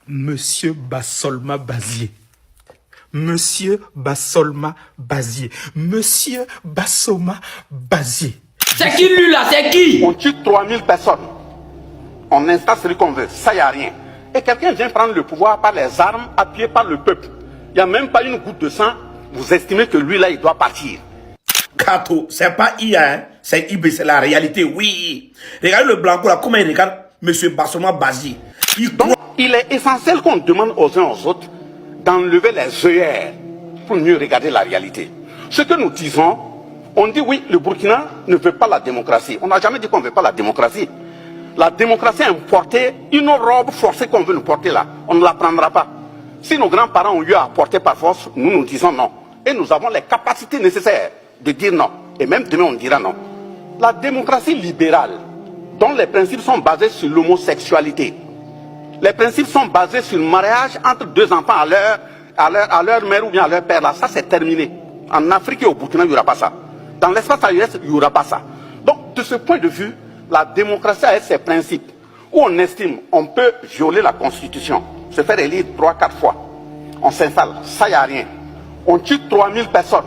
Monsieur Bassolma Bazier. Monsieur Bassolma Bazier. Monsieur Bassoma Bazier. C'est qui lui là? C'est qui? On tue 3000 personnes. On installe celui qu'on veut. Ça, il n'y a rien. Et quelqu'un vient prendre le pouvoir par les armes, appuyé par le peuple. Il n'y a même pas une goutte de sang. Vous estimez que lui là, il doit partir. Kato, c'est pas IA, hein? C'est IB, c'est la réalité, oui. Regardez le Blanco là, comment il regarde M. Bassolma Bazier. Donc, il est essentiel qu'on demande aux uns aux autres d'enlever les œillères pour mieux regarder la réalité. Ce que nous disons, on dit oui, le Burkina ne veut pas la démocratie. On n'a jamais dit qu'on ne veut pas la démocratie. La démocratie a importé une robe forcée qu'on veut nous porter là. On ne la prendra pas. Si nos grands-parents ont eu à porter par force, nous disons non. Et nous avons les capacités nécessaires de dire non. Et même demain, on dira non. La démocratie libérale, dont les principes sont basés sur l'homosexualité, les principes sont basés sur le mariage entre deux enfants à leur mère ou bien à leur père. Là, ça, c'est terminé. En Afrique et au Burkina, il n'y aura pas ça. Dans l'espace AES, il n'y aura pas ça. Donc, de ce point de vue, la démocratie a ses principes. Où on estime on peut violer la Constitution, se faire élire 3-4 fois. On s'installe, ça, il n'y a rien. On tue 3000 personnes.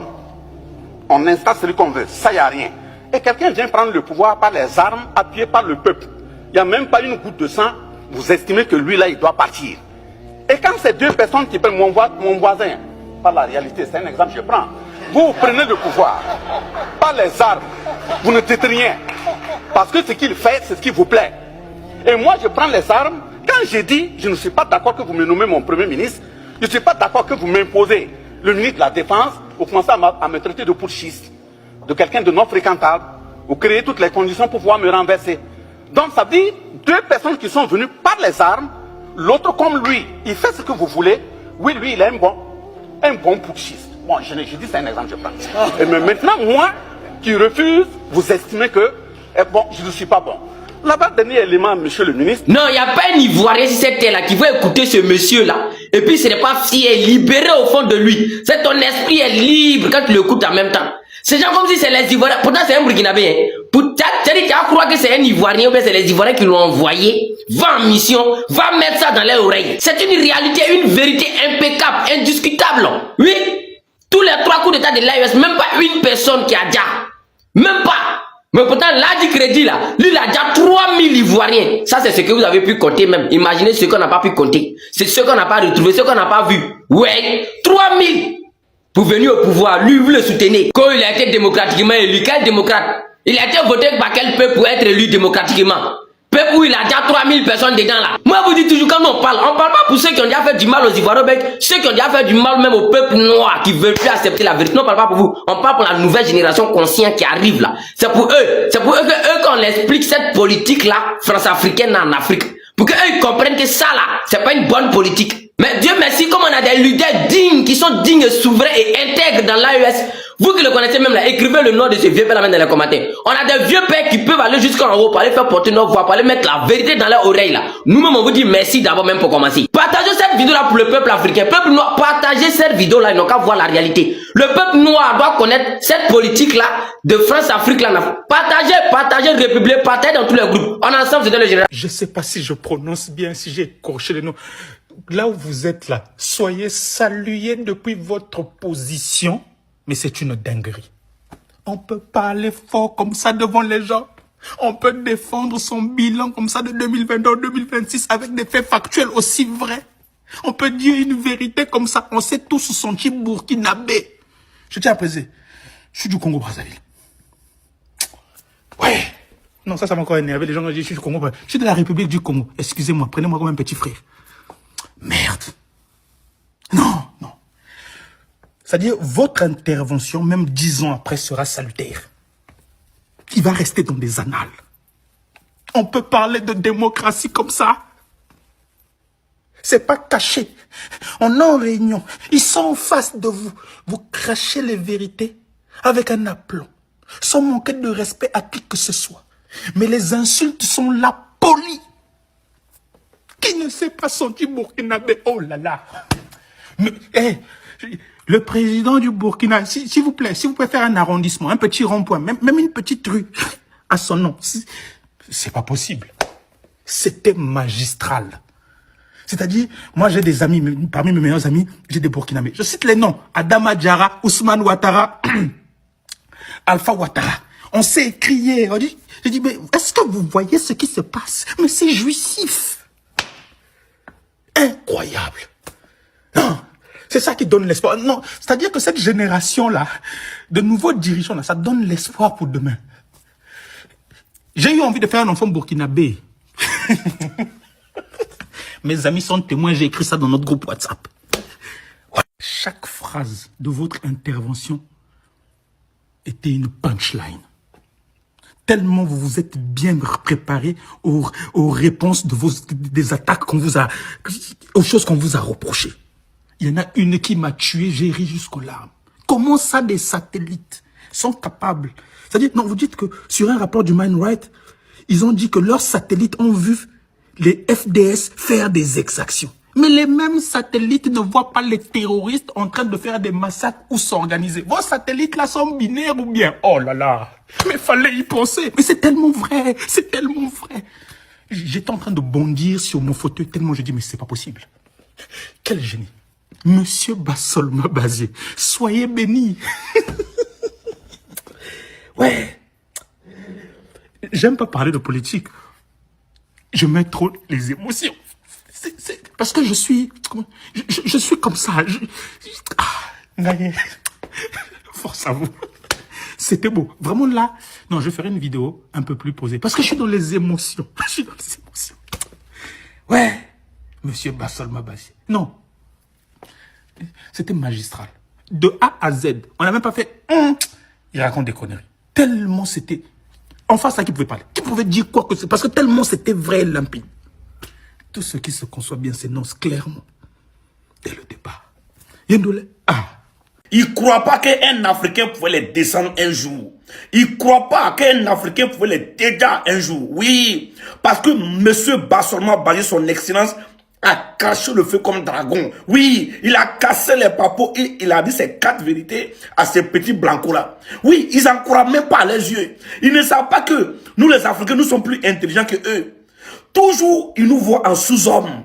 On installe celui qu'on veut, ça, il n'y a rien. Et quelqu'un vient prendre le pouvoir par les armes, appuyé par le peuple. Il n'y a même pas une goutte de sang. Vous estimez que lui là, il doit partir. Et quand ces deux personnes qui prennent mon voisin, par la réalité, c'est un exemple que je prends, vous prenez le pouvoir, par les armes, vous ne dites rien. Parce que ce qu'il fait, c'est ce qui vous plaît. Et moi, je prends les armes, quand je dis, je ne suis pas d'accord que vous me nommez mon premier ministre, je ne suis pas d'accord que vous m'imposez le ministre de la Défense, vous commencez à me traiter de putschiste, de quelqu'un de non fréquentable, vous créez toutes les conditions pour pouvoir me renverser. Donc ça veut dire deux personnes qui sont venues par les armes, l'autre comme lui, il fait ce que vous voulez. Oui, lui, il est un bon putschiste. Bon, je dis c'est un exemple, je prends. Et mais maintenant, moi, qui refuse, vous estimez que, bon, je ne suis pas bon. Là-bas, dernier élément, monsieur le ministre. Non, il n'y a pas un Ivoirien sur cette terre-là qui va écouter ce monsieur-là. Et puis, ce n'est pas fier, libéré au fond de lui. C'est ton esprit est libre quand tu l'écoutes en même temps. C'est genre comme si c'est les Ivoiriens. Pourtant, c'est un Burkinabé. Hein. Tu crois que c'est un Ivoirien ou bien c'est les Ivoiriens qui l'ont envoyé. Va en mission, va mettre ça dans les oreilles. C'est une réalité, une vérité impeccable, indiscutable. Oui, tous les 3 coups d'état de l'AES, même pas une personne qui a déjà. Même pas. Mais pourtant, là du crédit, là, lui, il a déjà 3000 Ivoiriens. Ça, c'est ce que vous avez pu compter même. Imaginez ce qu'on n'a pas pu compter. C'est ce qu'on n'a pas retrouvé, ce qu'on n'a pas vu. Ouais, 3000 pour venir au pouvoir. Lui, vous le soutenez. Quand il a été démocratiquement élu, quel démocrate? Il a été voté par quel peuple pour être élu démocratiquement? Peuple où il a déjà 3000 personnes dedans là. Moi, vous dites toujours, quand on parle pas pour ceux qui ont déjà fait du mal aux Ivoiriens, ceux qui ont déjà fait du mal même au peuple noir qui veulent plus accepter la vérité. Non, on parle pas pour vous. On parle pour la nouvelle génération consciente qui arrive là. C'est pour eux. C'est pour eux que eux, quand on explique cette politique là, France-africaine en Afrique, pour qu'eux ils comprennent que ça là, c'est pas une bonne politique. Mais Dieu merci, comme on a des leaders dignes, qui sont dignes, souverains et intègres dans l'AES, vous qui le connaissez même là, écrivez le nom de ce vieux père là dans les commentaires. On a des vieux pères qui peuvent aller jusqu'en haut pour aller faire porter nos voix, pour aller mettre la vérité dans leurs oreilles là. Nous-mêmes on vous dit merci d'abord même pour commencer. Partagez cette vidéo là pour le peuple africain, peuple noir, partagez cette vidéo là, ils n'ont qu'à voir la réalité. Le peuple noir doit connaître cette politique là de France-Afrique là. Partagez, République, partagez dans tous les groupes. On est ensemble, c'est dans le général. Je ne sais pas si je prononce bien, si j'ai écorché les noms. Là où vous êtes là, soyez salués depuis votre position, mais c'est une dinguerie. On peut parler fort comme ça devant les gens. On peut défendre son bilan comme ça de 2022-2026 avec des faits factuels aussi vrais. On peut dire une vérité comme ça. On s'est tous sentis burkinabés. Je tiens à préciser, je suis du Congo-Brazzaville. Ouais. Non, ça m'a encore énervé. Les gens ont dit, je suis du Congo. Je suis de la République du Congo. Excusez-moi, prenez-moi comme un petit frère. Merde. Non. C'est-à-dire, votre intervention, même 10 ans après, sera salutaire. Il va rester dans des annales. On peut parler de démocratie comme ça. C'est pas caché. On est en réunion. Ils sont en face de vous. Vous crachez les vérités avec un aplomb, sans manquer de respect à qui que ce soit. Mais les insultes sont là, polies. Qui ne s'est pas senti burkinabé? Oh là là. Mais, le président du Burkina, s'il vous plaît, si vous pouvez faire un arrondissement, un petit rond-point, même une petite rue à son nom, c'est pas possible. C'était magistral. C'est-à-dire, moi j'ai des amis, parmi mes meilleurs amis, j'ai des Burkinabés. Je cite les noms. Adama Diarra, Ousmane Ouattara, Alpha Ouattara. On s'est écrié. Je dis, mais est-ce que vous voyez ce qui se passe? Mais c'est jouissif. Incroyable. Non, c'est ça qui donne l'espoir. Non, c'est-à-dire que cette génération-là, de nouveaux dirigeants-là, ça donne l'espoir pour demain. J'ai eu envie de faire un enfant burkinabé. Mes amis sont témoins, j'ai écrit ça dans notre groupe WhatsApp. Chaque phrase de votre intervention était une punchline. Tellement vous vous êtes bien préparé aux réponses des attaques qu'on vous a, aux choses qu'on vous a reprochées. Il y en a une qui m'a tué, j'ai ri jusqu'aux larmes. Comment ça, des satellites sont capables? C'est-à-dire, non, vous dites que sur un rapport du Mind Right, ils ont dit que leurs satellites ont vu les FDS faire des exactions. Mais les mêmes satellites ne voient pas les terroristes en train de faire des massacres ou s'organiser. Vos satellites là sont binaires ou bien? Oh là là, mais fallait y penser. Mais c'est tellement vrai, c'est tellement vrai. J'étais en train de bondir sur mon fauteuil tellement je dis mais c'est pas possible. Quel génie. Monsieur Bassolma Bazier, soyez béni. Ouais. J'aime pas parler de politique. Je mets trop les émotions. Parce que je suis comme ça. Force à vous. C'était beau. Vraiment là. Non, je ferai une vidéo un peu plus posée. Parce que je suis dans les émotions. Je suis dans les émotions. Ouais. Monsieur Bassolma Bazier. Non. C'était magistral. De A à Z. On n'a même pas fait. Il raconte des conneries. Tellement c'était. En face à qui pouvait parler. Qui pouvait dire quoi que c'est. Parce que tellement c'était vrai et limpide. Tout ce qui se conçoit bien s'énonce clairement. Dès le départ. Yendole. Ils ne croient pas qu'un Africain pouvait les descendre un jour. Ils ne croient pas qu'un Africain pouvait les dégager un jour. Oui. Parce que M. Bassolma Bazier, son excellence, a caché le feu comme dragon. Oui, il a cassé les papos et il a dit ces 4 vérités à ces petits blancos-là. Oui, ils n'en croient même pas à leurs yeux. Ils ne savent pas que nous, les Africains, nous sommes plus intelligents que eux. Toujours, ils nous voient en sous-hommes.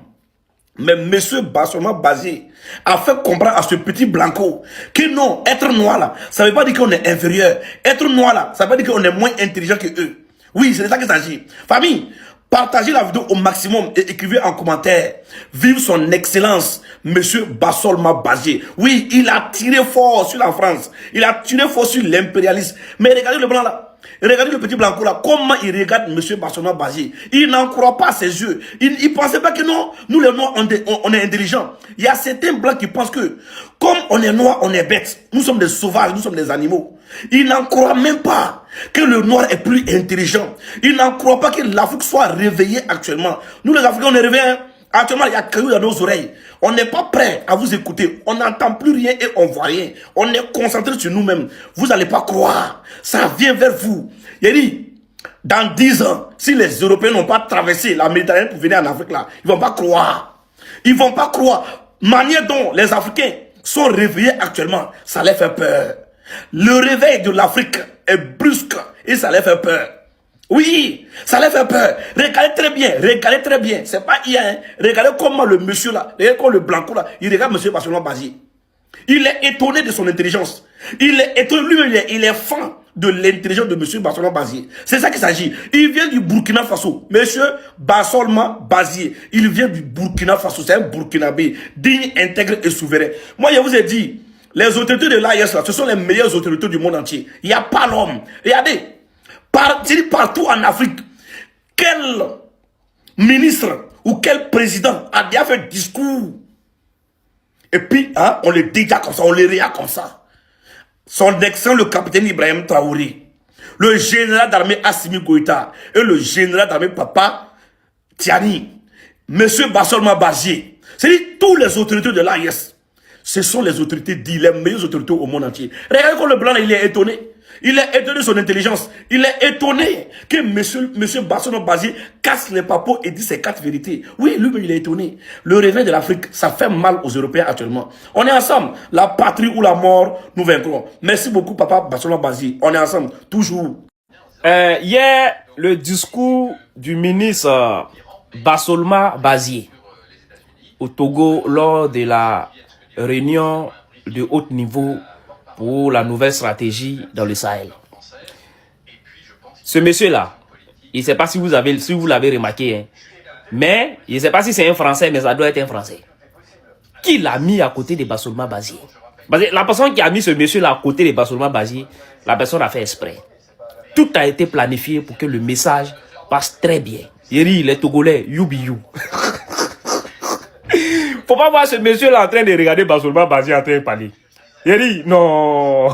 Mais M. Bassolma Bazier a fait comprendre à ce petit blanco que non, être noir là, ça ne veut pas dire qu'on est inférieur. Être noir là, ça veut pas dire qu'on est moins intelligent que eux. Oui, c'est de ça qu'il s'agit. Famille, partagez la vidéo au maximum et écrivez en commentaire. Vive son excellence, M. Bassolma Bazier. Oui, il a tiré fort sur la France. Il a tiré fort sur l'impérialisme. Mais regardez le blanc là. Regardez le petit blanco là. Comment il regarde M. Bassolma Bazier. Il n'en croit pas à ses yeux. Il ne pensait pas que non, nous les noirs, on est intelligents. Il y a certains blancs qui pensent que comme on est noir, on est bête. Nous sommes des sauvages, nous sommes des animaux. Il n'en croit même pas que le noir est plus intelligent. Il n'en croit pas que l'Afrique soit réveillée actuellement. Nous les Africains, on est réveillés. Hein? Actuellement, il y a caillou dans nos oreilles. On n'est pas prêt à vous écouter. On n'entend plus rien et on voit rien. On est concentré sur nous-mêmes. Vous n'allez pas croire. Ça vient vers vous. Il a dit, dans 10 ans, si les Européens n'ont pas traversé la Méditerranée pour venir en Afrique, là, ils ne vont pas croire. Ils ne vont pas croire. Manière dont les Africains sont réveillés actuellement, ça les fait peur. Le réveil de l'Afrique est brusque et ça les fait peur. Oui, ça les fait peur. Regardez très bien. C'est pas hier. Hein. Regardez comment le monsieur là, regardez comment le blanco là, il regarde monsieur Bassolma Bazier. Il est étonné de son intelligence. Il est étonné, lui, il est fan de l'intelligence de monsieur Bassolma Bazier. C'est ça qu'il s'agit. Il vient du Burkina Faso. Monsieur Bassolma Bazier, il vient du Burkina Faso. C'est un Burkinabé, digne, intègre et souverain. Moi, je vous ai dit, les autorités de l'AIS là, ce sont les meilleures autorités du monde entier. Il n'y a pas l'homme. Regardez. Partout en Afrique, quel ministre ou quel président a déjà fait discours et puis hein, on les dédia comme ça, on les réa comme ça. Son excellent le capitaine Ibrahim Traoré, le général d'armée Assimi Goïta et le général d'armée Papa Tiani, monsieur Bassolma Bazier, c'est-à-dire tous les autorités de l'AIS, ce sont les autorités dites, les meilleures autorités au monde entier. Regardez comme le blanc il est étonné. Il est étonné de son intelligence. Il est étonné que monsieur Bassolma Bazier casse les papos et dit ses 4 vérités. Oui, lui-même, il est étonné. Le réveil de l'Afrique, ça fait mal aux Européens actuellement. On est ensemble. La patrie ou la mort, nous vaincrons. Merci beaucoup, papa Bassolma Bazier. On est ensemble, toujours. Hier, le discours du ministre Bassolma Bazier. au Togo lors de la réunion de haut niveau pour la nouvelle stratégie dans le Sahel. Ce monsieur-là, je ne sais pas si vous l'avez remarqué, hein, mais je ne sais pas si c'est un Français, mais ça doit être un Français. Qui l'a mis à côté de Bassoulma Bazié? Parce que la personne qui a mis ce monsieur-là à côté de Bassoulma Bazié, la personne a fait exprès. Tout a été planifié pour que le message passe très bien. Yeri, les Togolais, youbi you. Faut pas voir ce monsieur-là en train de regarder Bassoulma Bazié en train de parler. Yeri, non.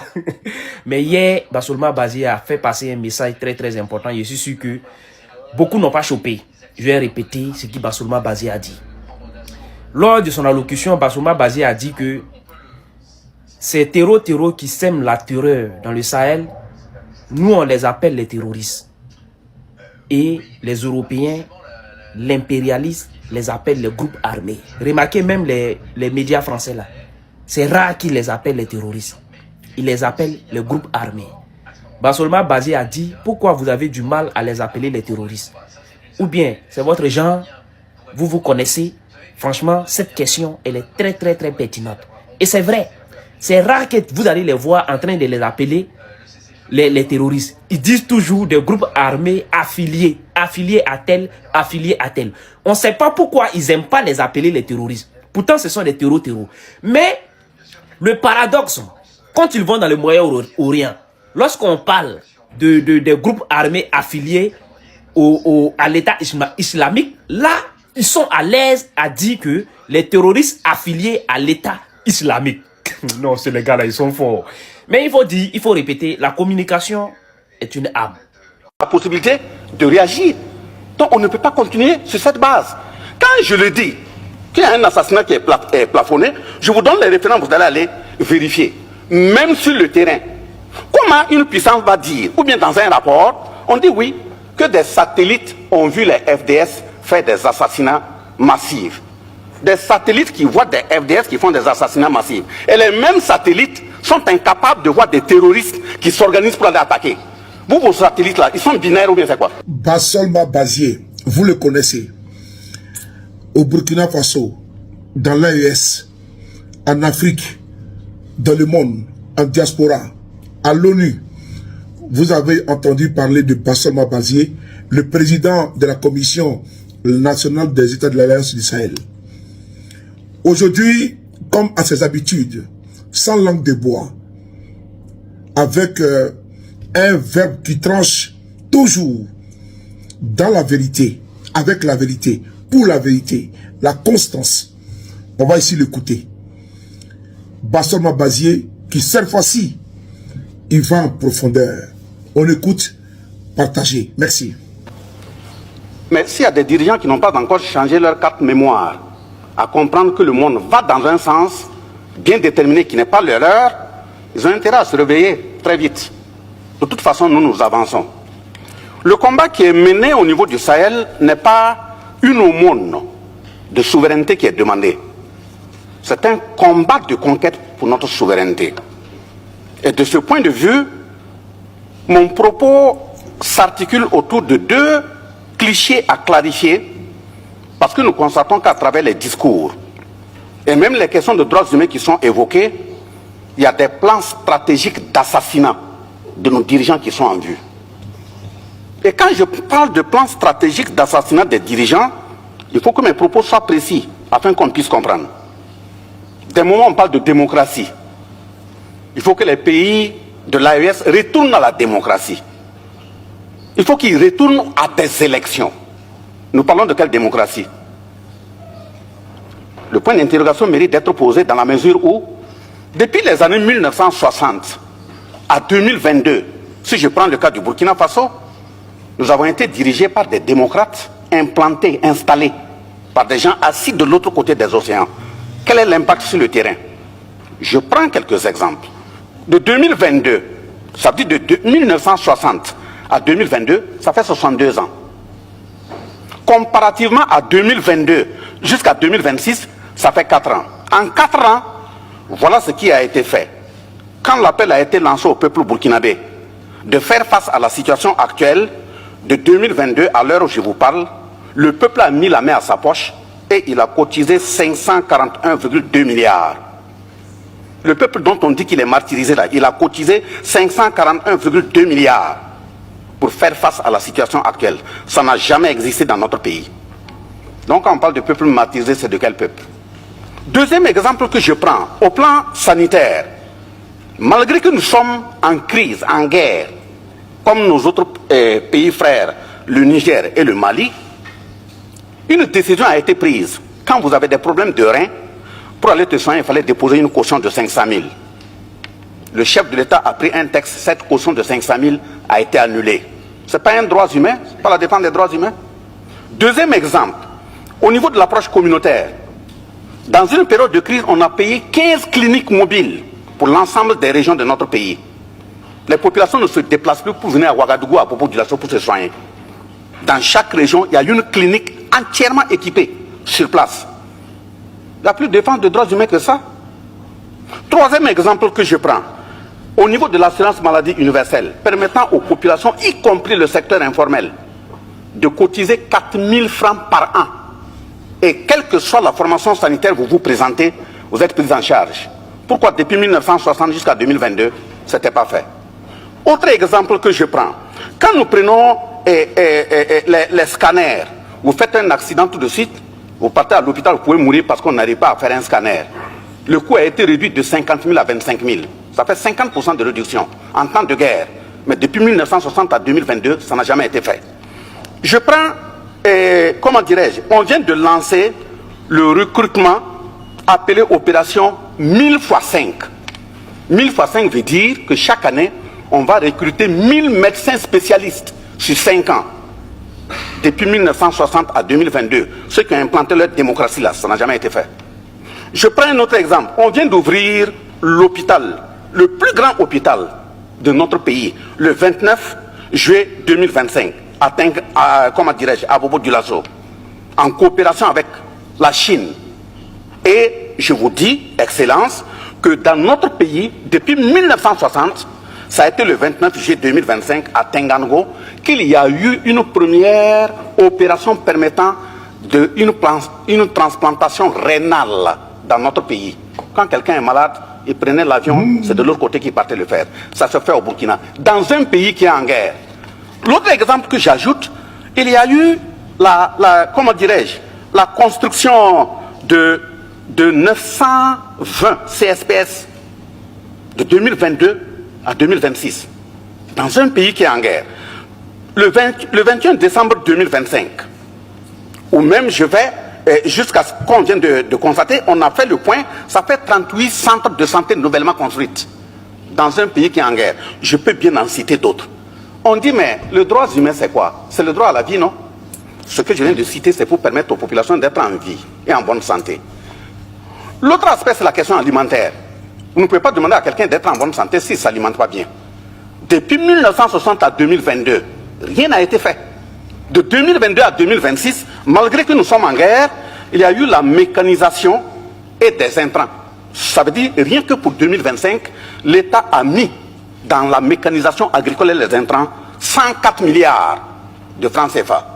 Mais hier, Bassoulma Bazié a fait passer un message très très important. Je suis sûr que beaucoup n'ont pas chopé. Je vais répéter ce que Bassoulma Bazié a dit. Lors de son allocution, Bassoulma Bazié a dit que ces terreaux qui sèment la terreur dans le Sahel, nous on les appelle les terroristes. Et les Européens, l'impérialisme, les appellent les groupes armés. Remarquez même les médias français là. C'est rare qu'ils les appellent les terroristes. Ils les appellent les groupes armés. Bassoulma Bazié a dit, pourquoi vous avez du mal à les appeler les terroristes? Ou bien, c'est votre genre, vous vous connaissez. Franchement, cette question, elle est très très très pertinente. Et c'est vrai. C'est rare que vous allez les voir en train de les appeler les terroristes. Ils disent toujours des groupes armés affiliés à tel, affiliés à tel. On ne sait pas pourquoi ils n'aiment pas les appeler les terroristes. Pourtant, ce sont des terreaux. Mais le paradoxe, quand ils vont dans le Moyen-Orient, lorsqu'on parle des groupes armés affiliés à l'État islamique, là, ils sont à l'aise à dire que les terroristes affiliés à l'État islamique. Non, ces les gars-là, ils sont forts. Mais il faut dire, il faut répéter, la communication est une arme. La possibilité de réagir. Donc on ne peut pas continuer sur cette base. Quand je le dis, qu'il y a un assassinat qui est plafonné, je vous donne les références, vous allez aller vérifier. Même sur le terrain. Comment une puissance va dire, ou bien dans un rapport, on dit oui, que des satellites ont vu les FDS faire des assassinats massifs. Des satellites qui voient des FDS qui font des assassinats massifs. Et les mêmes satellites sont incapables de voir des terroristes qui s'organisent pour aller attaquer. Vous, vos satellites là, ils sont binaires ou bien c'est quoi? Bassoulma Bazié, vous le connaissez. Au Burkina Faso, dans l'AES, en Afrique, dans le monde, en diaspora, à l'ONU, vous avez entendu parler de Bassoulma Bazié, le président de la Commission nationale des États de l'Alliance du Sahel. Aujourd'hui, comme à ses habitudes, sans langue de bois, avec un verbe qui tranche toujours dans la vérité, avec la vérité, pour la vérité, la constance. On va ici l'écouter. Bassoulma Bazié, qui cette fois-ci, il va en profondeur. On écoute, partagez. Merci. Mais s'il y a des dirigeants qui n'ont pas encore changé leur carte mémoire, à comprendre que le monde va dans un sens bien déterminé qui n'est pas le leur, ils ont intérêt à se réveiller très vite. De toute façon, nous avançons. Le combat qui est mené au niveau du Sahel n'est pas une aumône de souveraineté qui est demandée. C'est un combat de conquête pour notre souveraineté. Et de ce point de vue, mon propos s'articule autour de deux clichés à clarifier, parce que nous constatons qu'à travers les discours, et même les questions de droits humains qui sont évoquées, il y a des plans stratégiques d'assassinat de nos dirigeants qui sont en vue. Et quand je parle de plans stratégiques d'assassinat des dirigeants, il faut que mes propos soient précis, afin qu'on puisse comprendre. Des moments où on parle de démocratie, il faut que les pays de l'AES retournent à la démocratie. Il faut qu'ils retournent à des élections. Nous parlons de quelle démocratie? Le point d'interrogation mérite d'être posé dans la mesure où, depuis les années 1960 à 2022, si je prends le cas du Burkina Faso, nous avons été dirigés par des démocrates implantés, installés par des gens assis de l'autre côté des océans. Quel est l'impact sur le terrain? Je prends quelques exemples. De 2022, ça veut dire de 1960 à 2022, ça fait 62 ans. Comparativement à 2022 jusqu'à 2026, ça fait 4 ans. En 4 ans, voilà ce qui a été fait. Quand l'appel a été lancé au peuple burkinabé de faire face à la situation actuelle, de 2022 à l'heure où je vous parle, le peuple a mis la main à sa poche et il a cotisé 541,2 milliards. Le peuple dont on dit qu'il est martyrisé là, il a cotisé 541,2 milliards pour faire face à la situation actuelle. Ça n'a jamais existé dans notre pays. Donc quand on parle de peuple martyrisé, c'est de quel peuple? Deuxième exemple que je prends, au plan sanitaire, malgré que nous sommes en crise, en guerre, comme nos autres pays frères, le Niger et le Mali, une décision a été prise. Quand vous avez des problèmes de reins, pour aller te soigner, il fallait déposer une caution de 500 000. Le chef de l'État a pris un texte, cette caution de 500 000 a été annulée. Ce n'est pas un droit humain, ce n'est pas la défense des droits humains. Deuxième exemple, au niveau de l'approche communautaire, dans une période de crise, on a payé 15 cliniques mobiles pour l'ensemble des régions de notre pays. Les populations ne se déplacent plus pour venir à Ouagadougou, à Bobo-Dioulasso pour se soigner. Dans chaque région, il y a une clinique entièrement équipée sur place. Il n'y a plus de défense de droits humains que ça. Troisième exemple que je prends, au niveau de l'assurance maladie universelle, permettant aux populations, y compris le secteur informel, de cotiser 4 000 francs par an. Et quelle que soit la formation sanitaire que vous vous présentez, vous êtes pris en charge. Pourquoi depuis 1960 jusqu'à 2022, ce n'était pas fait? Autre exemple que je prends, quand nous prenons les scanners, vous faites un accident tout de suite, vous partez à l'hôpital, vous pouvez mourir parce qu'on n'arrive pas à faire un scanner. Le coût a été réduit de 50 000 à 25 000. Ça fait 50% de réduction en temps de guerre. Mais depuis 1960 à 2022, ça n'a jamais été fait. Je prends, comment dirais-je, on vient de lancer le recrutement appelé opération 1000 x 5. 1000 x 5 veut dire que chaque année, on va recruter 1000 médecins spécialistes sur 5 ans. Depuis 1960 à 2022, ceux qui ont implanté leur démocratie là, ça n'a jamais été fait. Je prends un autre exemple. On vient d'ouvrir l'hôpital, le plus grand hôpital de notre pays, le 29 juillet 2025, comment dirais-je, à Bobo-Dioulasso, en coopération avec la Chine. Et je vous dis, Excellence, que dans notre pays, depuis 1960, ça a été le 29 juillet 2025 à Tengango qu'il y a eu une première opération permettant une transplantation rénale dans notre pays. Quand quelqu'un est malade, il prenait l'avion, c'est de l'autre côté qu'il partait le faire. Ça se fait au Burkina, dans un pays qui est en guerre. L'autre exemple que j'ajoute, il y a eu comment dirais-je, la construction de 920 CSPS de 2022 à 2026, dans un pays qui est en guerre. Le 21 décembre 2025, ou même je vais, jusqu'à ce qu'on vient de constater, on a fait le point, ça fait 38 centres de santé nouvellement construits, dans un pays qui est en guerre. Je peux bien en citer d'autres. On dit, mais le droit humain, c'est quoi? C'est le droit à la vie, non? Ce que je viens de citer, c'est pour permettre aux populations d'être en vie et en bonne santé. L'autre aspect, c'est la question alimentaire. Vous ne pouvez pas demander à quelqu'un d'être en bonne santé s'il ne s'alimente pas bien. Depuis 1960 à 2022, rien n'a été fait. De 2022 à 2026, malgré que nous sommes en guerre, il y a eu la mécanisation et des intrants. Ça veut dire, rien que pour 2025, l'État a mis dans la mécanisation agricole et les intrants 104 milliards de francs CFA.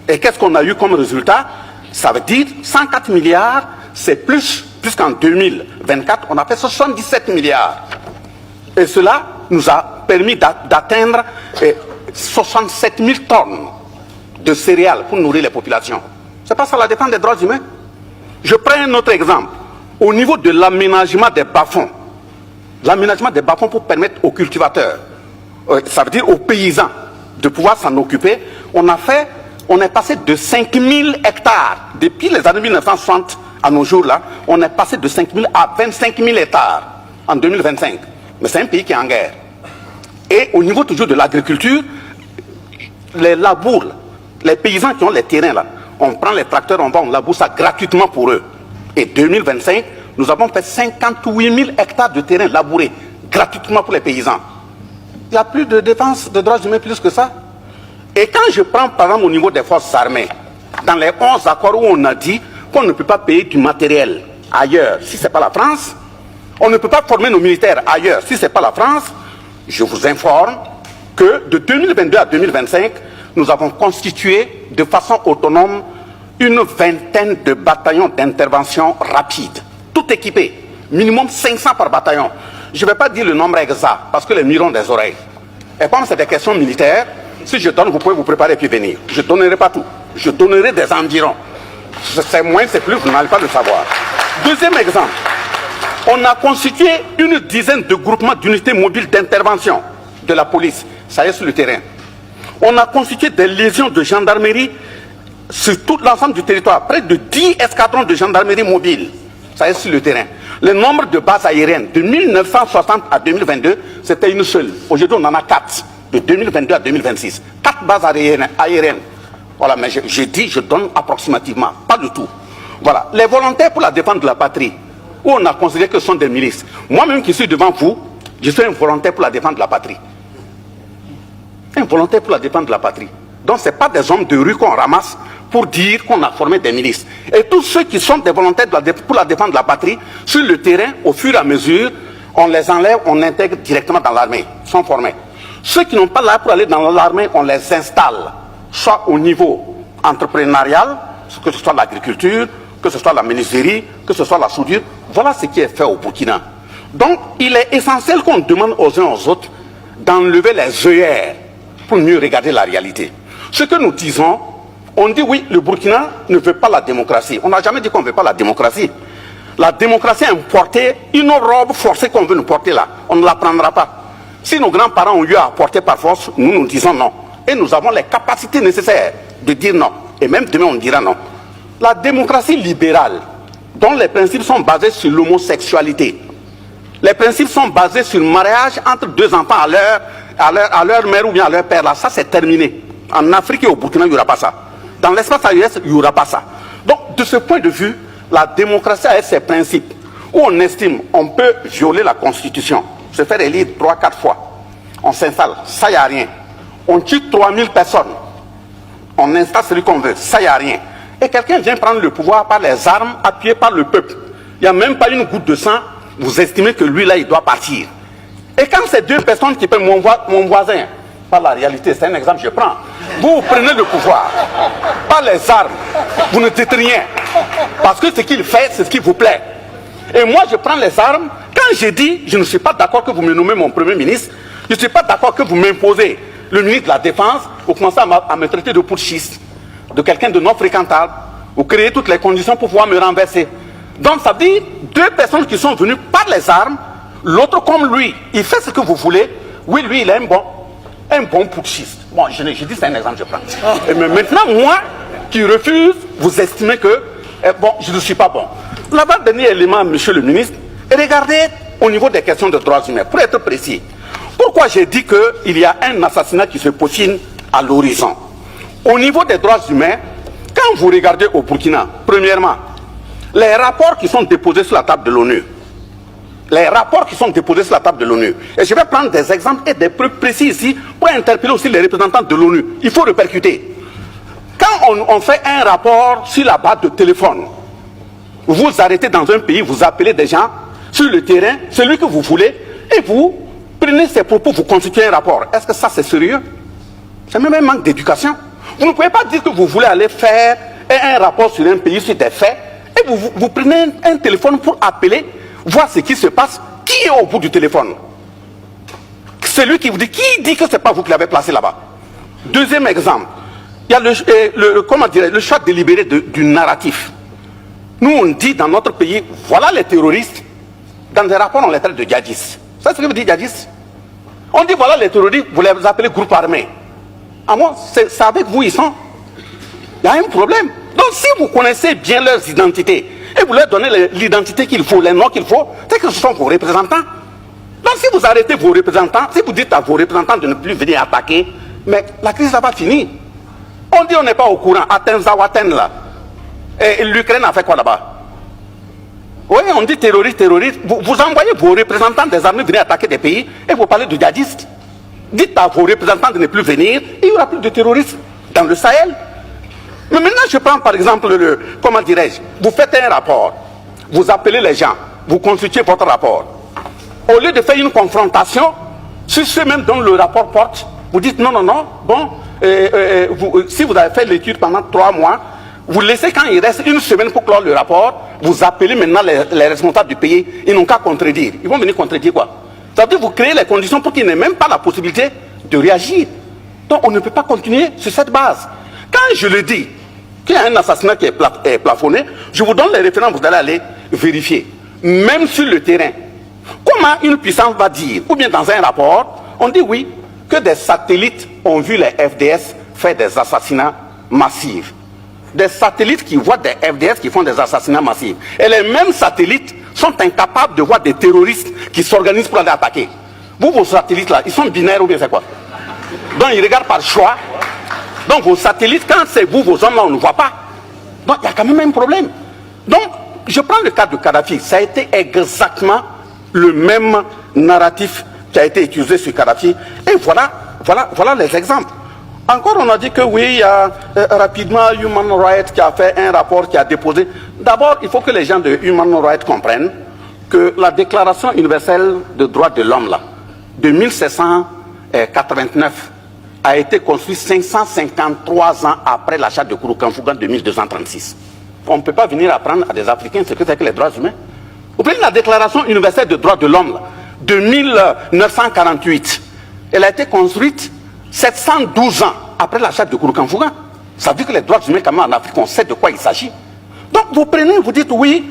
Et qu'est-ce qu'on a eu comme résultat? Ça veut dire 104 milliards, c'est plus, puisqu'en 2024, on a fait 77 milliards. Et cela nous a permis d'atteindre 67 000 tonnes de céréales pour nourrir les populations. C'est pas ça la défense des droits humains? Je prends un autre exemple. Au niveau de l'aménagement des bas-fonds, l'aménagement des bas-fonds pour permettre aux cultivateurs, ça veut dire aux paysans, de pouvoir s'en occuper, on est passé de 5 000 hectares, depuis les années 1960 à nos jours là, on est passé de 5 000 à 25 000 hectares en 2025. Mais c'est un pays qui est en guerre. Et au niveau toujours de l'agriculture, les labours, les paysans qui ont les terrains là, on prend les tracteurs, on laboure ça gratuitement pour eux. Et 2025, nous avons fait 58 000 hectares de terrain labourés gratuitement pour les paysans. Il n'y a plus de défense de droits humains plus que ça. Et quand je prends par exemple au niveau des forces armées, dans les 11 accords où on a dit qu'on ne peut pas payer du matériel ailleurs si ce n'est pas la France, on ne peut pas former nos militaires ailleurs si ce n'est pas la France, je vous informe que de 2022 à 2025, nous avons constitué de façon autonome une vingtaine de bataillons d'intervention rapide, tout équipés, minimum 500 par bataillon. Je ne vais pas dire le nombre exact, parce que les murs ont des oreilles. Et comme c'est des questions militaires, si je donne, vous pouvez vous préparer et puis venir. Je ne donnerai pas tout. Je donnerai des environs. C'est moins, c'est plus, vous n'allez pas le savoir. Deuxième exemple, on a constitué une dizaine de groupements d'unités mobiles d'intervention de la police. Ça y est sur le terrain. On a constitué des légions de gendarmerie sur tout l'ensemble du territoire. Près de 10 escadrons de gendarmerie mobile. Ça y est sur le terrain. Le nombre de bases aériennes de 1960 à 2022, c'était une seule. Aujourd'hui, on en a 4. De 2022 à 2026. 4 bases aériennes. Voilà, mais je dis, je donne approximativement, pas du tout. Voilà, les volontaires pour la défense de la patrie, où on a considéré que ce sont des milices. Moi-même qui suis devant vous, je suis un volontaire pour la défense de la patrie. Un volontaire pour la défense de la patrie. Donc ce n'est pas des hommes de rue qu'on ramasse pour dire qu'on a formé des milices. Et tous ceux qui sont des volontaires pour la défense de la patrie, sur le terrain, au fur et à mesure, on les enlève, on intègre directement dans l'armée, sont formés. Ceux qui n'ont pas là pour aller dans l'armée, on les installe, soit au niveau entrepreneurial, que ce soit l'agriculture, que ce soit la menuiserie, que ce soit la soudure. Voilà ce qui est fait au Burkina. Donc, il est essentiel qu'on demande aux uns aux autres d'enlever les œillères pour mieux regarder la réalité. Ce que nous disons, on dit oui, le Burkina ne veut pas la démocratie. On n'a jamais dit qu'on ne veut pas la démocratie. La démocratie a importé une robe forcée qu'on veut nous porter là. On ne la prendra pas. Si nos grands-parents ont eu à porter par force, nous disons non. Et nous avons les capacités nécessaires de dire non. Et même demain, on dira non. La démocratie libérale, dont les principes sont basés sur l'homosexualité, les principes sont basés sur le mariage entre deux enfants à leur mère ou bien à leur père, là, ça c'est terminé. En Afrique et au Burkina, il n'y aura pas ça. Dans l'espace AES, il n'y aura pas ça. Donc, de ce point de vue, la démocratie a ses principes, où on estime on peut violer la Constitution, se faire élire 3-4 fois. On s'installe, ça, il n'y a rien. On tue 3000 personnes. On installe celui qu'on veut, ça, il n'y a rien. Et quelqu'un vient prendre le pouvoir par les armes, appuyé par le peuple. Il n'y a même pas une goutte de sang. Vous estimez que lui, là, il doit partir. Et quand ces deux personnes qui prennent mon voisin, par la réalité, c'est un exemple que je prends, vous prenez le pouvoir, par les armes, vous ne dites rien. Parce que ce qu'il fait, c'est ce qui vous plaît. Et moi, je prends les armes. Quand je dis, je ne suis pas d'accord que vous me nommez mon premier ministre, je ne suis pas d'accord que vous m'imposez le ministre de la Défense, vous commencez à me traiter de putschiste, de quelqu'un de non fréquentable, vous créez toutes les conditions pour pouvoir me renverser. Donc ça veut dire deux personnes qui sont venues par les armes, l'autre comme lui, il fait ce que vous voulez, oui, lui, il est un bon putschiste. Bon, je dis c'est un exemple, je prends. Mais maintenant, moi, qui refuse, vous estimez que, bon, je ne suis pas bon. L'avant-dernier élément, monsieur le ministre, regardez au niveau des questions de droits humains, pour être précis. Pourquoi j'ai dit qu'il y a un assassinat qui se peaufine à l'horizon? Au niveau des droits humains, quand vous regardez au Burkina, premièrement, les rapports qui sont déposés sur la table de l'ONU, et je vais prendre des exemples et des preuves précis ici pour interpeller aussi les représentants de l'ONU. Il faut répercuter. Quand on fait un rapport sur la base de téléphone, vous arrêtez dans un pays, vous appelez des gens sur le terrain, celui que vous voulez, et vous prenez ces propos, vous constituez un rapport. Est-ce que ça c'est sérieux? C'est même un manque d'éducation. Vous ne pouvez pas dire que vous voulez aller faire un rapport sur un pays, sur des faits, et vous prenez un téléphone pour appeler, voir ce qui se passe. Qui est au bout du téléphone? Celui qui vous dit, qui dit que ce n'est pas vous qui l'avez placé là-bas? Deuxième exemple, il y a le choix délibéré du narratif. Nous on dit dans notre pays, voilà les terroristes, dans des rapports on les traite de djihadistes. C'est ce que veut dire djihadistes? On dit voilà les terroristes, vous les appelez groupe armé. À moi, c'est avec vous ils sont. Il y a un problème. Donc si vous connaissez bien leurs identités et vous leur donnez l'identité qu'il faut, les noms qu'il faut, c'est que ce sont vos représentants. Donc si vous arrêtez vos représentants, si vous dites à vos représentants de ne plus venir attaquer, mais la crise va finir. On dit on n'est pas au courant. Zawaten là. Et l'Ukraine a fait quoi là-bas? Oui, on dit terroriste. Vous envoyez vos représentants des armées venir attaquer des pays et vous parlez de djihadistes. Dites à vos représentants de ne plus venir, et il n'y aura plus de terroristes dans le Sahel. Mais maintenant, je prends par exemple comment dirais-je, vous faites un rapport, vous appelez les gens, vous constituez votre rapport. Au lieu de faire une confrontation sur ceux même dont le rapport porte, vous dites non, bon, si vous avez fait l'étude pendant 3 mois, Vous laissez quand il reste une semaine pour clore le rapport, vous appelez maintenant les responsables du pays, ils n'ont qu'à contredire. Ils vont venir contredire quoi? Ça veut dire que vous créez les conditions pour qu'ils n'aient même pas la possibilité de réagir. Donc on ne peut pas continuer sur cette base. Quand je le dis, qu'il y a un assassinat qui est plafonné, je vous donne les références, vous allez aller vérifier. Même sur le terrain. Comment une puissance va dire, ou bien dans un rapport, on dit oui, que des satellites ont vu les FDS faire des assassinats massifs. Des satellites qui voient des FDS qui font des assassinats massifs. Et les mêmes satellites sont incapables de voir des terroristes qui s'organisent pour aller attaquer. Vous, vos satellites là, ils sont binaires ou bien c'est quoi? Donc ils regardent par choix. Donc vos satellites, quand c'est vous, vos hommes là, on ne voit pas. Donc il y a quand même un problème. Donc, je prends le cas de Kadhafi. Ça a été exactement le même narratif qui a été utilisé sur Kadhafi. Et voilà les exemples. Encore, on a dit que oui, il y a rapidement Human Rights qui a fait un rapport, qui a déposé. D'abord, il faut que les gens de Human Rights comprennent que la Déclaration universelle des droits de l'homme, là, de 1789, a été construite 553 ans après l'achat de Kouroukanfouga de 1236. On ne peut pas venir apprendre à des Africains ce que c'est que les droits humains. Vous prenez la Déclaration universelle des droits de l'homme de 1948. Elle a été construite 712 ans après l'achat de Kouroukanfouga. Ça veut dire que les droits humains, quand même, en Afrique, on sait de quoi il s'agit. Donc vous prenez, vous dites oui,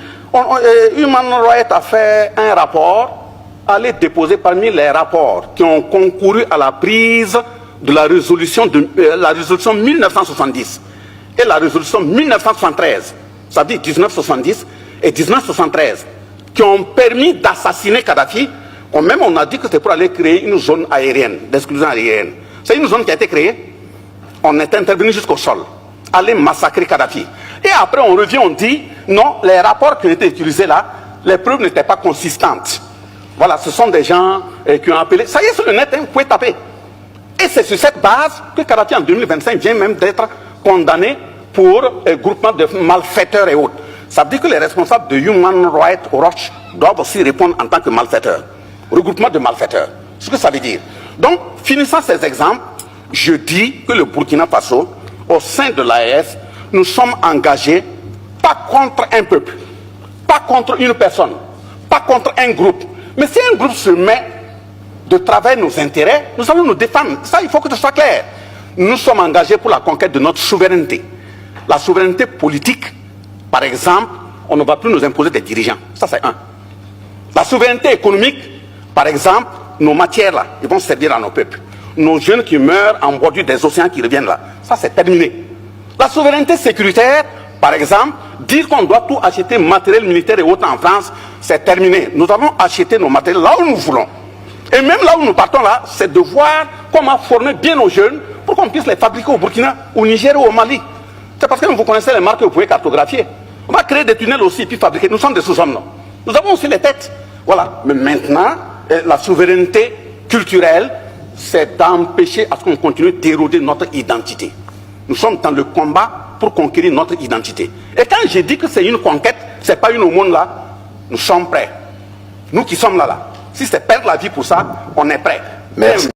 Human Rights a fait un rapport, allez déposer parmi les rapports qui ont concouru à la prise de la résolution 1970 et la résolution 1973, ça veut dire 1970 et 1973, qui ont permis d'assassiner Kadhafi. Même on a dit que c'était pour aller créer une zone aérienne, d'exclusion aérienne. C'est une zone qui a été créée. On est intervenu jusqu'au sol, aller massacrer Kadhafi. Et après on revient, on dit, non, les rapports qui ont été utilisés là, les preuves n'étaient pas consistantes. Voilà, ce sont des gens qui ont appelé. Ça y est, sur le net, hein, vous pouvez taper. Et c'est sur cette base que Kadhafi en 2025 vient même d'être condamné pour groupement de malfaiteurs et autres. Ça veut dire que les responsables de Human Rights Watch doivent aussi répondre en tant que malfaiteurs. Regroupement de malfaiteurs. Ce que ça veut dire. Donc, finissant ces exemples, je dis que le Burkina Faso, au sein de l'AES, nous sommes engagés pas contre un peuple, pas contre une personne, pas contre un groupe. Mais si un groupe se met de travailler nos intérêts, nous allons nous défendre. Ça, il faut que ce soit clair. Nous sommes engagés pour la conquête de notre souveraineté. La souveraineté politique, par exemple, on ne va plus nous imposer des dirigeants. Ça, c'est un. La souveraineté économique, par exemple, nos matières là, ils vont servir à nos peuples. Nos jeunes qui meurent en bordure des océans qui reviennent là, ça c'est terminé. La souveraineté sécuritaire, par exemple, dire qu'on doit tout acheter matériel militaire et autres en France, c'est terminé. Nous avons acheté nos matériels là où nous voulons. Et même là où nous partons là, c'est de voir comment former bien nos jeunes pour qu'on puisse les fabriquer au Burkina, au Niger ou au Mali. C'est parce que vous connaissez les marques que vous pouvez cartographier. On va créer des tunnels aussi, puis fabriquer. Nous sommes des sous-hommes, non? Nous avons aussi les têtes. Voilà. Mais maintenant, la souveraineté culturelle, c'est d'empêcher à ce qu'on continue d'éroder notre identité. Nous sommes dans le combat pour conquérir notre identité. Et quand j'ai dit que c'est une conquête, c'est pas une aumône là, nous sommes prêts. Nous qui sommes là. Si c'est perdre la vie pour ça, on est prêts. Merci.